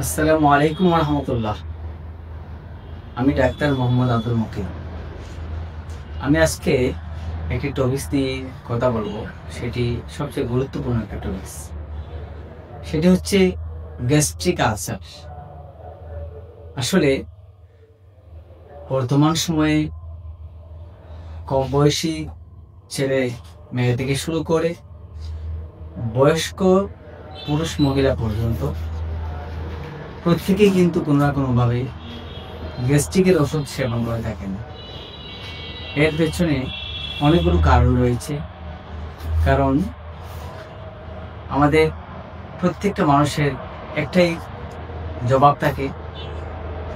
আসসালামু আলাইকুম রহমতুল্লাহ। আমি ডাক্তার মোহাম্মদ আব্দুল মকিম। আমি আজকে একটি টপিকস নিয়ে কথা বলবো। সেটি সবচেয়ে গুরুত্বপূর্ণ একটা টপিকস। সেটি হচ্ছে গ্যাস্ট্রিক আলসার। আসলে বর্তমান সময়ে কম বয়সী ছেলে মেয়ে থেকে শুরু করে বয়স্ক পুরুষ মহিলা পর্যন্ত প্রত্যেকেই কিন্তু কোনো না কোনোভাবে গ্যাস্ট্রিকের ওষুধ সেবন করে থাকেন। এর পেছনে অনেকগুলো কারণ রয়েছে। কারণ আমাদের প্রত্যেকটা মানুষের একটাই জবাব থাকে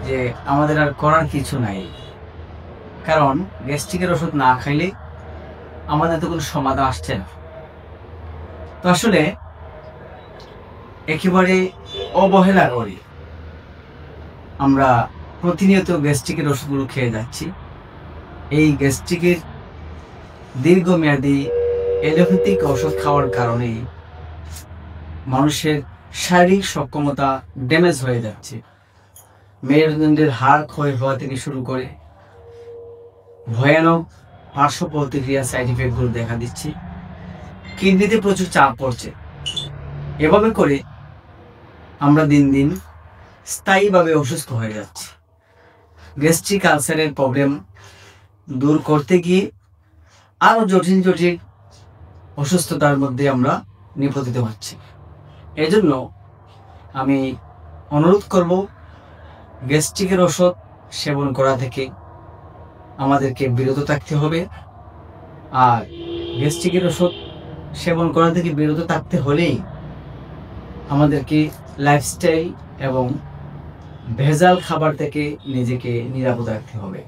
যে আমাদের আর করার কিছু নাই। কারণ গ্যাস্ট্রিকের ওষুধ না খাইলে আমাদের তো কোনো সমাধান আসছে না। তো আসলে একেবারে অবহেলা করি আমরা প্রতিনিয়ত গ্যাস্ট্রিকের ওষুধগুলো খেয়ে যাচ্ছি। এই গ্যাস্ট্রিকের দীর্ঘমেয়াদী এলোপ্যাথিক ওষুধ খাওয়ার কারণে মানুষের শারীরিক সক্ষমতা ড্যামেজ হয়ে যাচ্ছে। মেরুদণ্ডের হাড় ক্ষয় হওয়া থেকে শুরু করে ভয়ানক পার্শ্ব প্রতিক্রিয়া সাইড ইফেক্টগুলো দেখা দিচ্ছে। কিডনিতে প্রচুর চাপ পড়ছে। এভাবে করে আমরা দিন দিন স্থায়ীভাবে অসুস্থ হয়ে যাচ্ছি। গ্যাস্ট্রিক আলসারের প্রবলেম দূর করতে গিয়ে আরও জটিল জটিল অসুস্থতার মধ্যে আমরা নিপতিত হচ্ছি। এজন্য আমি অনুরোধ করব, গ্যাস্ট্রিকের ওষুধ সেবন করা থেকে আমাদেরকে বিরত থাকতে হবে। আর গ্যাস্ট্রিকের ওষুধ সেবন করা থেকে বিরত থাকতে হলেই আমাদেরকে লাইফস্টাইল এবং ভেজাল খাবার থেকে নিজেকে নিরাপদ রাখতে হবে।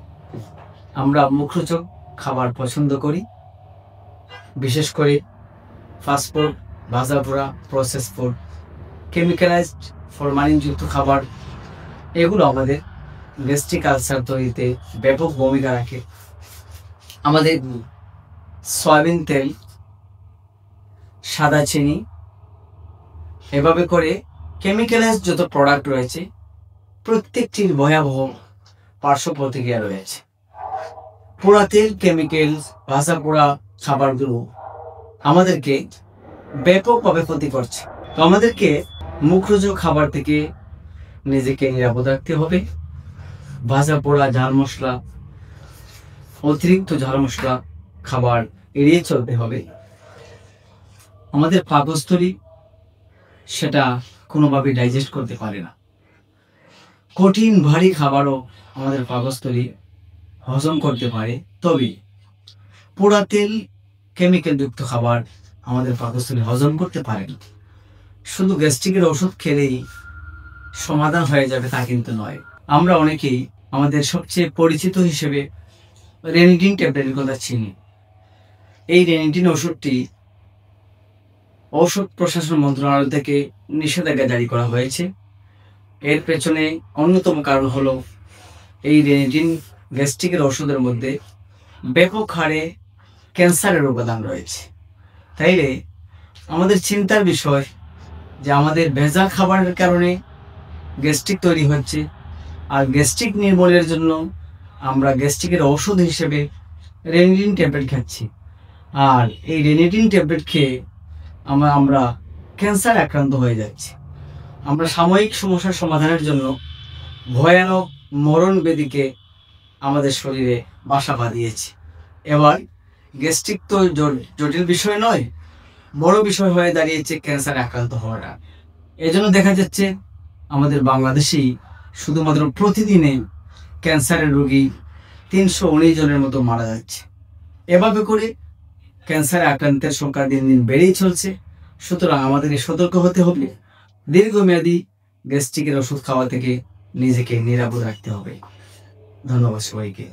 আমরা মুখরোচক খাবার পছন্দ করি, বিশেষ করে ফাস্টফুড, ভাজা পোড়া, প্রসেস ফুড, কেমিক্যালাইজড ফরমালিনযুক্ত খাবার, এগুলো আমাদের গ্যাস্ট্রিক আলসার তৈরিতে ব্যাপক ভূমিকা রাখে। আমাদের সয়াবিন তেল, সাদা চিনি, এভাবে করে কেমিক্যালাইজড যত প্রোডাক্ট রয়েছে প্রত্যেকটির ভয়াবহ পার্শ্ব প্রতিক্রিয়া রয়েছে। পোড়া তেল, কেমিক্যাল, ভাজা পোড়া খাবারগুলো আমাদেরকে ব্যাপকভাবে ক্ষতি করছে। তো আমাদেরকে মুখরোচক খাবার থেকে নিজেকে নিরাপদ রাখতে হবে। ভাজা পোড়া, ঝাল মশলা, অতিরিক্ত ঝাল মশলা খাবার এড়িয়ে চলতে হবে। আমাদের পাকস্থলী সেটা কোনোভাবে ডাইজেস্ট করতে পারে না। কঠিন ভারী খাবারও আমাদের পাকস্থলী হজম করতে পারে, তবে পোড়া তেল, কেমিক্যালযুক্ত খাবার আমাদের পাকস্থলী হজম করতে পারে না। শুধু গ্যাস্ট্রিকের ওষুধ খেলেই সমাধান হয়ে যাবে তা কিন্তু নয়। আমরা অনেকেই আমাদের সবচেয়ে পরিচিত হিসেবে রেনিডিন ট্যাবলেটের কথা চিনি। এই রেনিডিন ওষুধটি ঔষধ প্রশাসন মন্ত্রণালয় থেকে নিষেধাজ্ঞা জারি করা হয়েছে। এর পেছনে অন্যতম কারণ হলো এই রেনিডিন গ্যাস্ট্রিকের ওষুধের মধ্যে ব্যাপক হারে ক্যান্সারের উপাদান রয়েছে। তাইলে আমাদের চিন্তার বিষয় যে আমাদের ভেজাল খাবারের কারণে গ্যাস্ট্রিক তৈরি হচ্ছে, আর গ্যাস্ট্রিক নির্মূলের জন্য আমরা গ্যাস্ট্রিকের ওষুধ হিসেবে রেনিডিন ট্যাবলেট খাচ্ছি। আর এই রেনিডিন ট্যাবলেট খেয়ে আমরা ক্যান্সার আক্রান্ত হয়ে যাচ্ছি। আমরা সাময়িক সমস্যার সমাধানের জন্য ভয়ানক মরণ ব্যাধিকে আমাদের শরীরে বাসা বাঁধিয়েছি। এবার গ্যাস্ট্রিক তো জটিল বিষয় নয়, বড় বিষয় হয়ে দাঁড়িয়েছে ক্যান্সারে আক্রান্ত হওয়াটা। এজন্য দেখা যাচ্ছে আমাদের বাংলাদেশেই শুধুমাত্র প্রতিদিনে ক্যান্সারের রোগী 319 জনের মতো মারা যাচ্ছে। এভাবে করে ক্যান্সারে আক্রান্তের সংখ্যা দিন দিন বেড়েই চলছে। সুতরাং আমাদেরকে সতর্ক হতে হবে। দীর্ঘমেয়াদী গ্যাস্ট্রিকের ওষুধ খাওয়া থেকে নিজেকে নিরাপদ রাখতে হবে। ধন্যবাদ সবাইকে।